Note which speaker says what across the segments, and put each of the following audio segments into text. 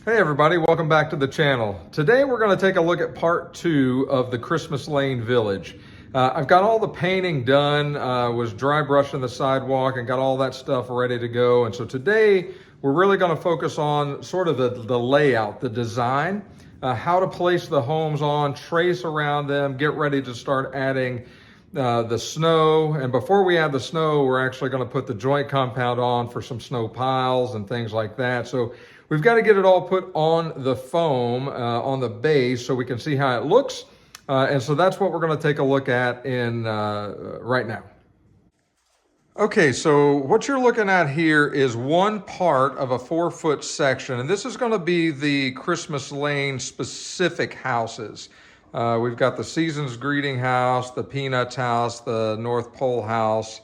Speaker 1: Hey everybody, welcome back to the channel. Today we're going to take a look at part 2 of the Christmas Lane Village. I've got all the painting done, was dry brushing the sidewalk and got all that stuff ready to go. And so today we're really going to focus on sort of the layout, the design, how to place the homes on, trace around them, get ready to start adding the snow. And before we add the snow, we're actually going to put the joint compound on for some snow piles and things like that. So we've got to get it all put on the foam, on the base, so we can see how it looks. And so that's what we're going to take a look at in right now. Okay, so what you're looking at here is one part of a 4-foot section, and this is going to be the Christmas Lane specific houses. We've got the Seasons Greeting House, the Peanuts House, the North Pole House,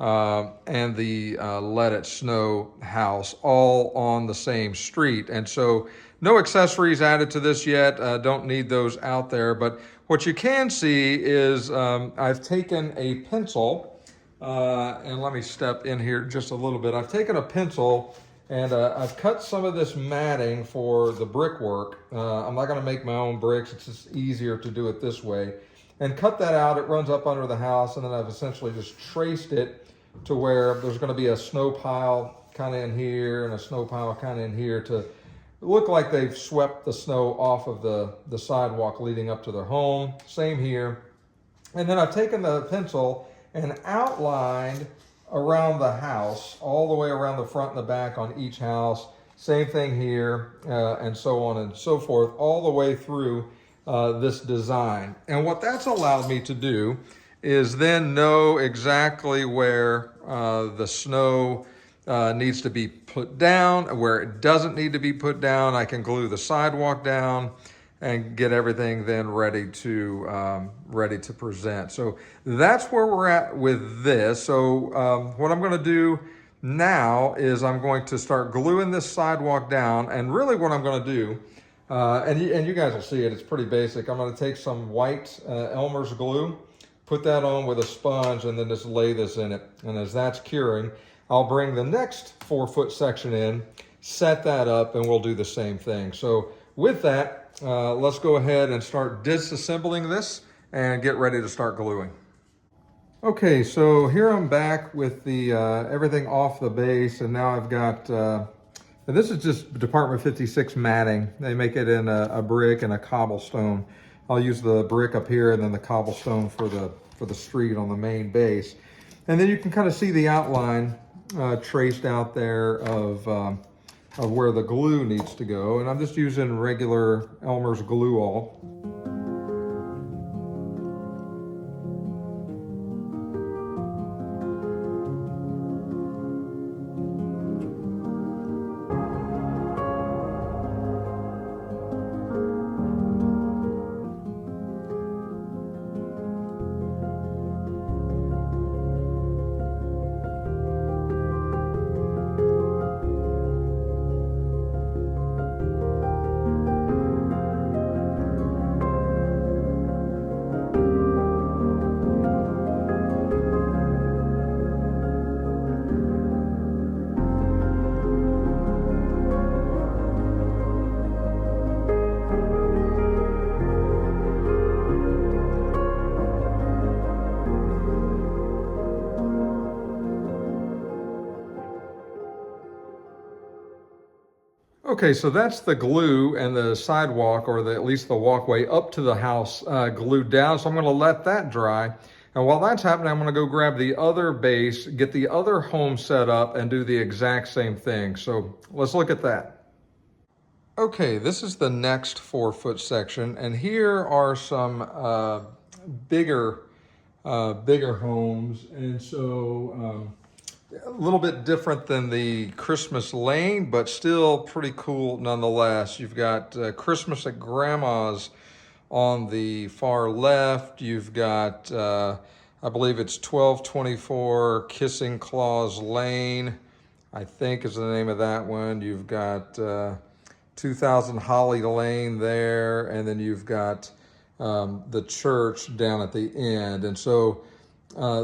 Speaker 1: and the Let It Snow house, all on the same street. And so no accessories added to this yet, don't need those out there. But what you can see is I've taken a pencil, and let me step in here just a little bit. I've taken a pencil and I've cut some of this matting for the brickwork. I'm not gonna make my own bricks, it's just easier to do it this way. And cut that out, it runs up under the house, and then I've essentially just traced it to where there's going to be a snow pile kind of in here and a snow pile kind of in here to look like they've swept the snow off of the sidewalk leading up to their home. Same here. And then I've taken the pencil and outlined around the house, all the way around the front and the back on each house. Same thing here, and so on and so forth, all the way through this design. And what that's allowed me to do is then know exactly where the snow needs to be put down, where it doesn't need to be put down. I can glue the sidewalk down and get everything then ready to present. So that's where we're at with this. So what I'm going to do now is I'm going to start gluing this sidewalk down, and really what I'm going to do, and you guys will see it, it's pretty basic. I'm going to take some white Elmer's glue, put that on with a sponge, and then just lay this in it. And as that's curing, I'll bring the next 4-foot section in, set that up, and we'll do the same thing. So with that, let's go ahead and start disassembling this and get ready to start gluing. Okay, so here I'm back with the everything off the base, and now I've got, and this is just Department 56 matting. They make it in a brick and a cobblestone. I'll use the brick up here and then the cobblestone for the street on the main base. And then you can kind of see the outline traced out there of where the glue needs to go. And I'm just using regular Elmer's glue all. Okay, so that's the glue and the sidewalk, or at least the walkway up to the house glued down. So I'm gonna let that dry. And while that's happening, I'm gonna go grab the other base, get the other home set up, and do the exact same thing. So let's look at that. Okay, this is the next 4-foot section, and here are some bigger homes. And so a little bit different than the Christmas Lane, but still pretty cool nonetheless. You've got Christmas at Grandma's on the far left. You've got, I believe it's 1224 Kissing Claus Lane, I think is the name of that one. You've got 2000 Holly Lane there, and then you've got the church down at the end. And so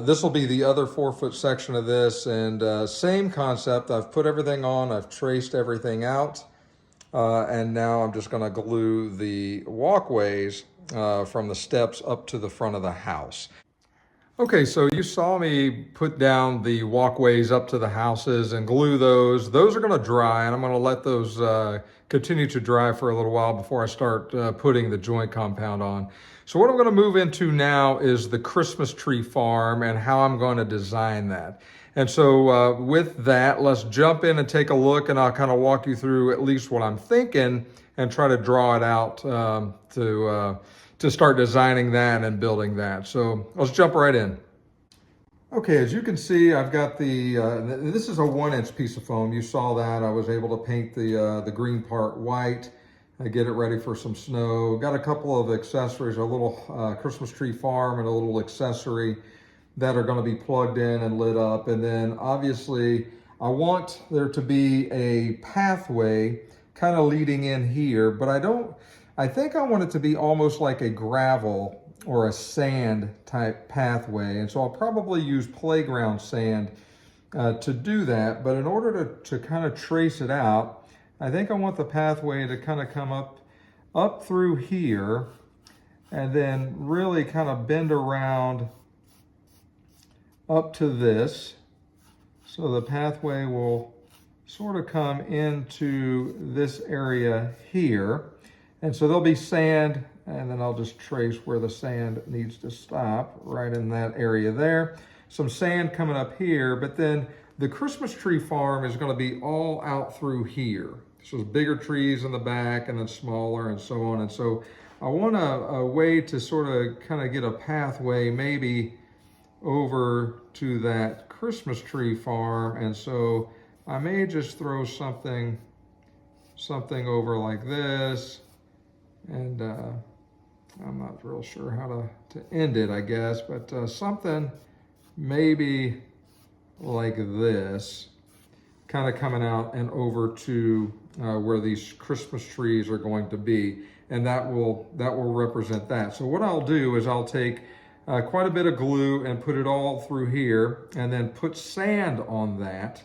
Speaker 1: this will be the other 4-foot section of this, and same concept. I've put everything on, I've traced everything out, and now I'm just gonna glue the walkways from the steps up to the front of the house. Okay, so you saw me put down the walkways up to the houses and glue those. Those are gonna dry, and I'm gonna let those continue to dry for a little while before I start putting the joint compound on. So what I'm gonna move into now is the Christmas tree farm and how I'm gonna design that. And so with that, let's jump in and take a look, and I'll kind of walk you through at least what I'm thinking and try to draw it out to start designing that and building that. So let's jump right in. Okay, as you can see, I've got this is a 1-inch piece of foam. You saw that. I was able to paint the green part white. I get it ready for some snow. Got a couple of accessories, a little Christmas tree farm and a little accessory that are going to be plugged in and lit up. And then obviously I want there to be a pathway kind of leading in here, but I think I want it to be almost like a gravel or a sand type pathway. And so I'll probably use playground sand to do that. But in order to kind of trace it out, I think I want the pathway to kind of come up through here and then really kind of bend around up to this. So the pathway will sort of come into this area here. And so there'll be sand, and then I'll just trace where the sand needs to stop, right in that area there. Some sand coming up here, but then the Christmas tree farm is gonna be all out through here. So there's bigger trees in the back and then smaller and so on. And so I want a way to sort of kind of get a pathway maybe over to that Christmas tree farm. And so I may just throw something over like this. And I'm not real sure how to end it, I guess, but something maybe like this, kind of coming out and over to where these Christmas trees are going to be, and that will represent that. So what I'll do is I'll take quite a bit of glue and put it all through here, and then put sand on that,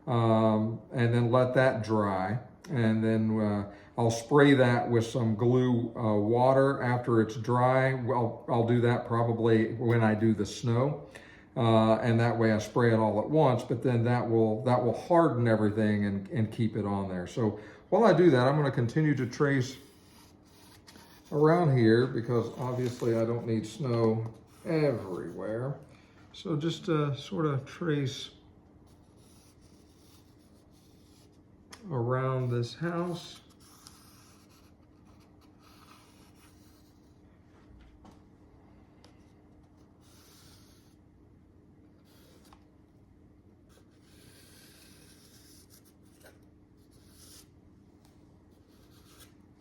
Speaker 1: and then let that dry, and then I'll spray that with some glue water after it's dry. I'll do that probably when I do the snow, and that way I spray it all at once. But then that will harden everything and keep it on there. So while I do that, I'm going to continue to trace around here because obviously I don't need snow everywhere. So just sort of trace around this house.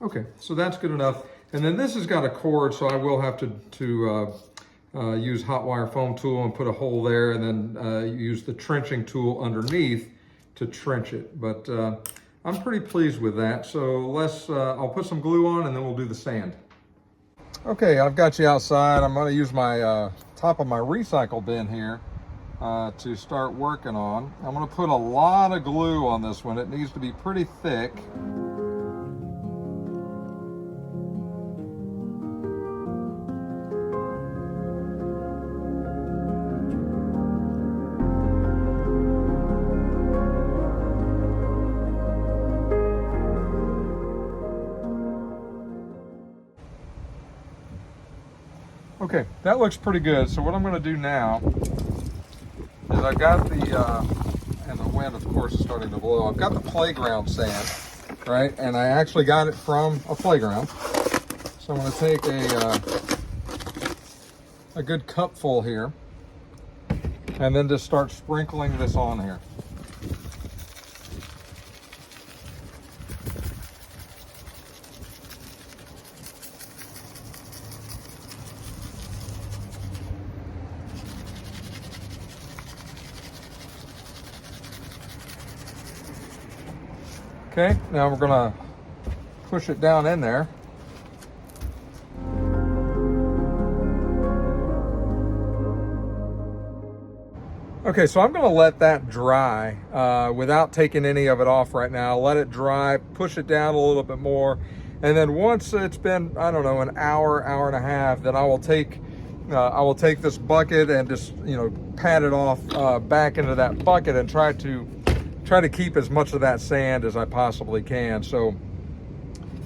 Speaker 1: Okay, so that's good enough. And then this has got a cord, so I will have to use hot wire foam tool and put a hole there, and then use the trenching tool underneath to trench it. But I'm pretty pleased with that. So I'll put some glue on and then we'll do the sand. Okay, I've got you outside. I'm gonna use my top of my recycle bin here to start working on. I'm gonna put a lot of glue on this one. It needs to be pretty thick. Okay, that looks pretty good. So what I'm going to do now is I've got and the wind of course is starting to blow, I've got the playground sand, right? And I actually got it from a playground. So I'm going to take a good cupful here and then just start sprinkling this on here. Okay, now we're gonna push it down in there. Okay, so I'm gonna let that dry without taking any of it off right now. Let it dry, push it down a little bit more. And then once it's been, I don't know, an hour, hour and a half, then I will take this bucket and just, pat it off back into that bucket and try to keep as much of that sand as I possibly can. So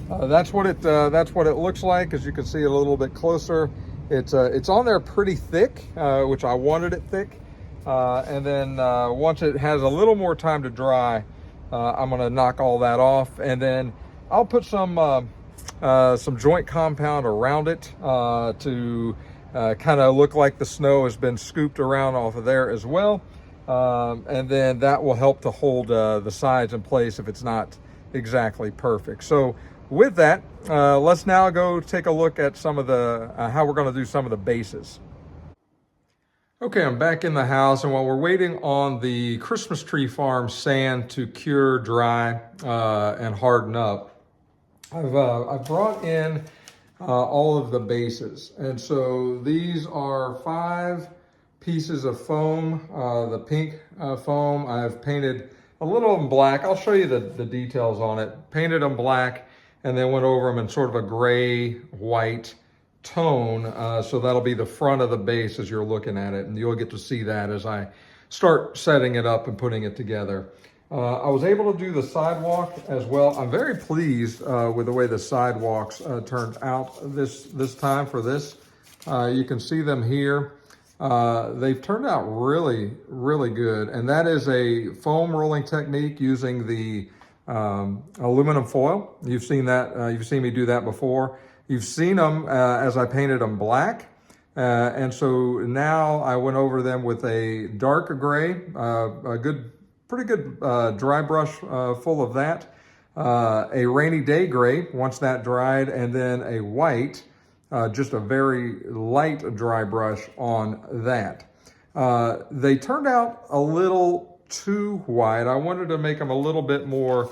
Speaker 1: that's what it looks like. As you can see a little bit closer, it's on there pretty thick, which I wanted it thick. And then once it has a little more time to dry, I'm gonna knock all that off, and then I'll put some joint compound around it to kind of look like the snow has been scooped around off of there as well. And then that will help to hold the sides in place if it's not exactly perfect. So with that, let's now go take a look at some of the how we're going to do some of the bases. Okay, I'm back in the house, and while we're waiting on the Christmas Tree Farm sand to cure, dry, and harden up, I've brought in all of the bases. And so these are 5 pieces of foam, the pink foam. I've painted a little of them black. I'll show you the details on it. Painted them black and then went over them in sort of a gray, white tone. So that'll be the front of the base as you're looking at it. And you'll get to see that as I start setting it up and putting it together. I was able to do the sidewalk as well. I'm very pleased with the way the sidewalks turned out this time for this. You can see them here. They've turned out really, really good. And that is a foam rolling technique using the aluminum foil. You've seen that. You've seen me do that before. You've seen them as I painted them black. And so now I went over them with a dark gray, pretty good dry brush full of that, a rainy day gray once that dried, and then a white, just a very light dry brush on that. They turned out a little too white. I wanted to make them a little bit more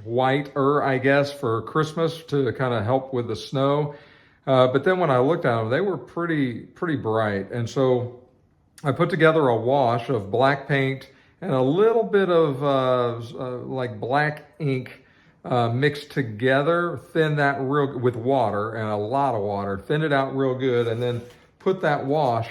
Speaker 1: whiter, I guess, for Christmas to kind of help with the snow. But then when I looked at them, they were pretty bright. And so I put together a wash of black paint and a little bit of like black ink mixed together, thin that with water and a lot of water, thin it out real good, and then put that wash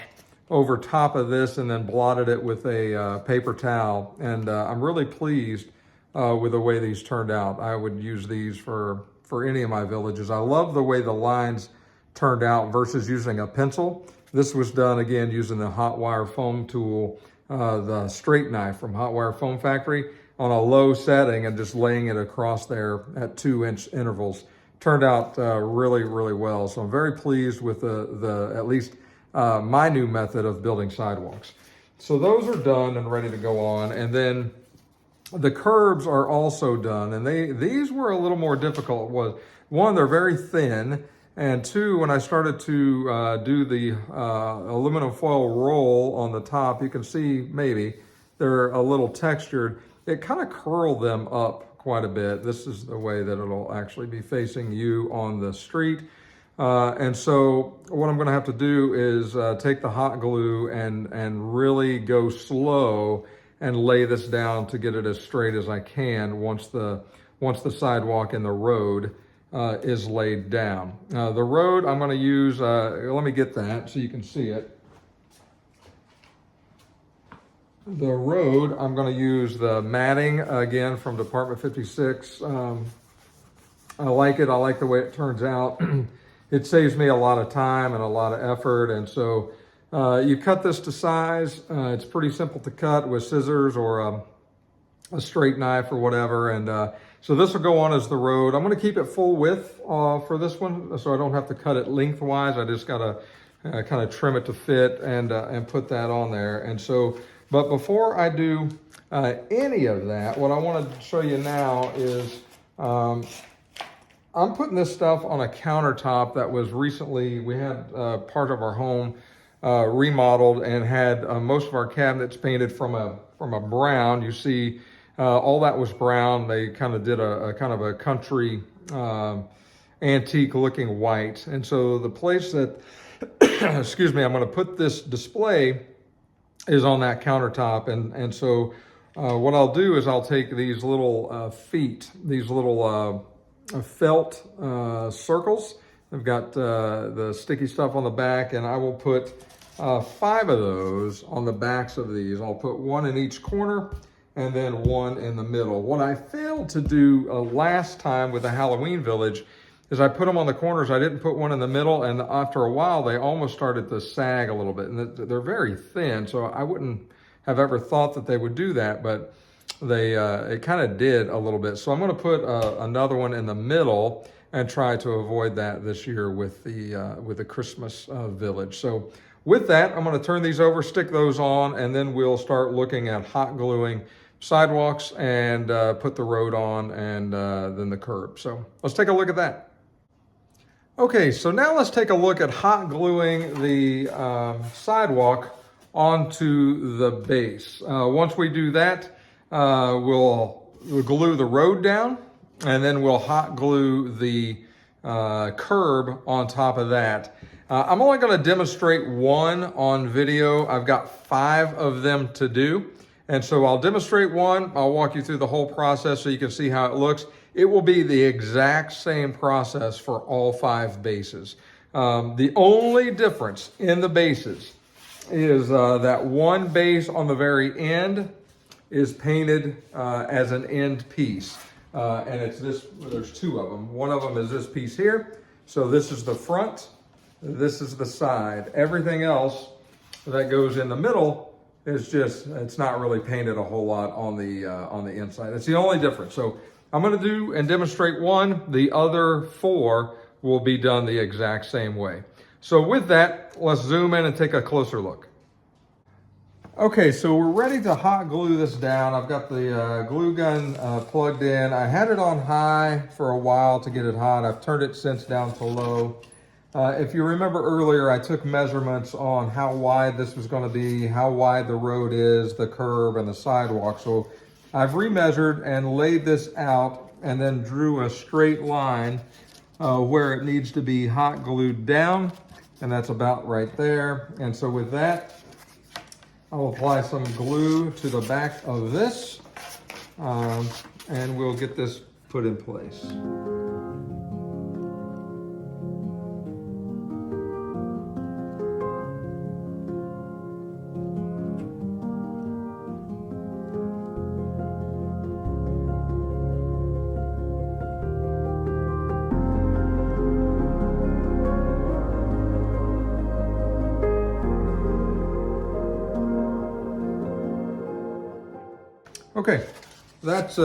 Speaker 1: over top of this and then blotted it with a paper towel. And I'm really pleased with the way these turned out. I would use these for any of my villages. I love the way the lines turned out versus using a pencil. This was done again using the hot wire foam tool, the straight knife from Hot Wire Foam Factory, on a low setting and just laying it across there at 2-inch intervals. Turned out really, really well. So I'm very pleased with the at least my new method of building sidewalks. So those are done and ready to go on. And then the curbs are also done. And these were a little more difficult. One, they're very thin. And 2, when I started to do the aluminum foil roll on the top, you can see maybe they're a little textured. It kind of curled them up quite a bit. This is the way that it'll actually be facing you on the street. And so what I'm gonna have to do is take the hot glue and really go slow and lay this down to get it as straight as I can once the sidewalk and the road is laid down. The road I'm going to use, let me get that so you can see it. The road, I'm going to use the matting again from Department 56. I like it. I like the way it turns out. It saves me a lot of time and a lot of effort. And so you cut this to size. It's pretty simple to cut with scissors or a straight knife or whatever. And so this will go on as the road. I'm going to keep it full width for this one, so I don't have to cut it lengthwise. I just got to kind of trim it to fit and put that on there. And so, but before I do any of that, what I want to show you now is I'm putting this stuff on a countertop that was recently, we had part of our home remodeled and had most of our cabinets painted from a brown. You see, all that was brown. They kind of did a kind of a country antique looking white. And so the place that, excuse me, I'm going to put this display is on that countertop. And so what I'll do is I'll take these little feet, these little felt circles. I've got the sticky stuff on the back, and I will put 5 of those on the backs of these. I'll put 1 in each corner and then 1 in the middle. What I failed to do last time with the Halloween Village is I put them on the corners. I didn't put 1 in the middle, and after a while, they almost started to sag a little bit. And they're very thin, so I wouldn't have ever thought that they would do that, but it kind of did a little bit. So I'm gonna put another one in the middle and try to avoid that this year with the Christmas Village. So with that, I'm gonna turn these over, stick those on, and then we'll start looking at hot gluing sidewalks and put the road on, and then the curb. So let's take a look at that. Okay, so now let's take a look at hot gluing the sidewalk onto the base. Once we do that, we'll glue the road down, and then we'll hot glue the curb on top of that. I'm only going to demonstrate 1 on video. I've got 5 of them to do. And so I'll demonstrate 1. I'll walk you through the whole process so you can see how it looks. It will be the exact same process for all 5 bases. The only difference in the bases is that 1 base on the very end is painted as an end piece. And it's this, there's 2 of them. One of them is this piece here. So this is the front, this is the side. Everything else that goes in the middle is just, it's not really painted a whole lot on the inside. It's the only difference. So I'm gonna do and demonstrate 1. The other 4 will be done the exact same way. So with that, let's zoom in and take a closer look. Okay, so we're ready to hot glue this down. I've got the glue gun plugged in. I had it on high for a while to get it hot. I've turned it since down to low. If you remember earlier, I took measurements on how wide this was going to be, how wide the road is, the curb, and the sidewalk. So I've remeasured and laid this out and then drew a straight line where it needs to be hot glued down, and that's about right there. And so with that, I'll apply some glue to the back of this, and we'll get this put in place. Okay, that's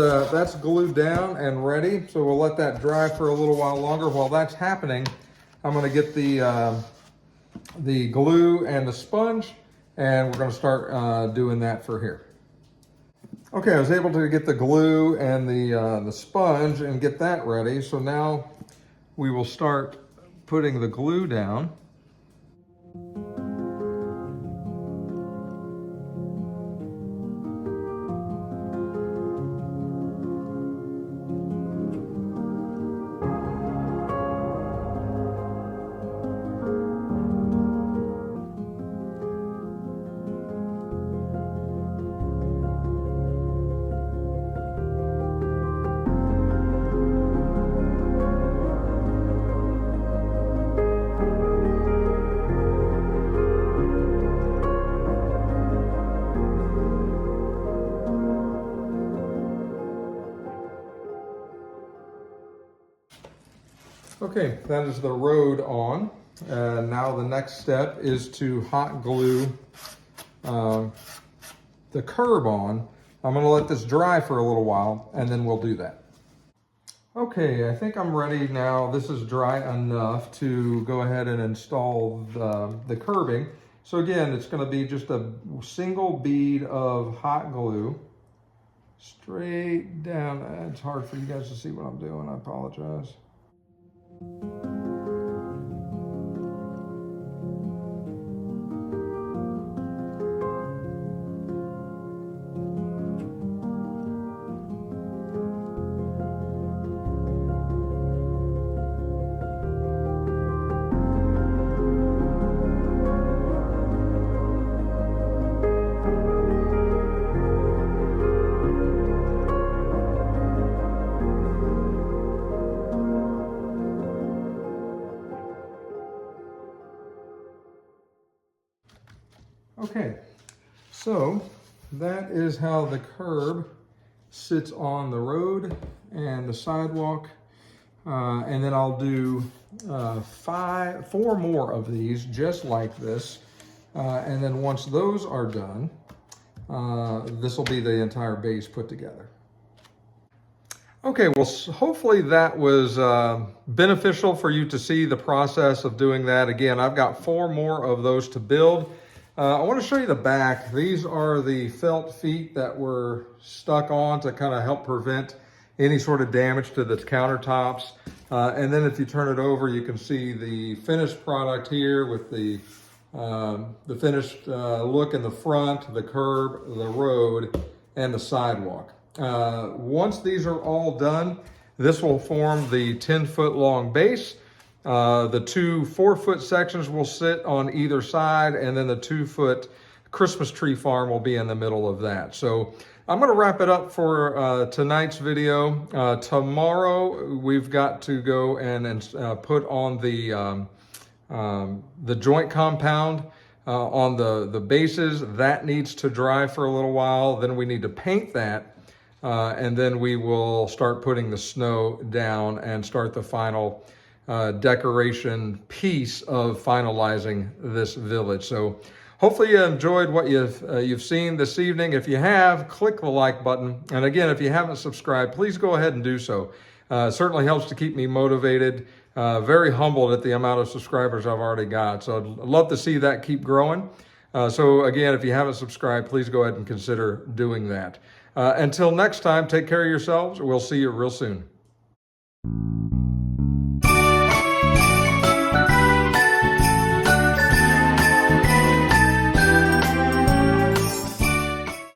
Speaker 1: glued down and ready. So we'll let that dry for a little while longer. While that's happening, I'm going to get the glue and the sponge, and we're going to start doing that for here. Okay, I was able to get the glue and the sponge and get that ready. So now we will start putting the glue down. Okay, that is the road on. Now the next step is to hot glue the curb on. I'm gonna let this dry for a little while, and then we'll do that. Okay, I think I'm ready now. This is dry enough to go ahead and install the curbing. So again, it's gonna be just a single bead of hot glue straight down. It's hard for you guys to see what I'm doing, I apologize. Okay, so that is how the curb sits on the road and the sidewalk. And then I'll do 4 more of these just like this. And then once those are done, this will be the entire base put together. Okay, well, hopefully that was beneficial for you to see the process of doing that. Again, I've got 4 more of those to build. I want to show you the back. These are the felt feet that were stuck on to kind of help prevent any sort of damage to the countertops. And then if you turn it over, you can see the finished product here with the finished look in the front, the curb, the road, and the sidewalk. Once these are all done, this will form the 10-foot long base. The 2 4-foot sections will sit on either side, and then the 2-foot Christmas tree farm will be in the middle of that. So I'm going to wrap it up for tonight's video. Tomorrow we've got to go and put on the joint compound on the bases. That needs to dry for a little while. Then we need to paint that. And then we will start putting the snow down and start the final decoration piece of finalizing this village. So hopefully you enjoyed what you've seen this evening. If you have, click the like button. And again, if you haven't subscribed, please go ahead and do so. It certainly helps to keep me motivated. Very humbled at the amount of subscribers I've already got. So I'd love to see that keep growing. So again, if you haven't subscribed, please go ahead and consider doing that. Until next time, take care of yourselves. We'll see you real soon.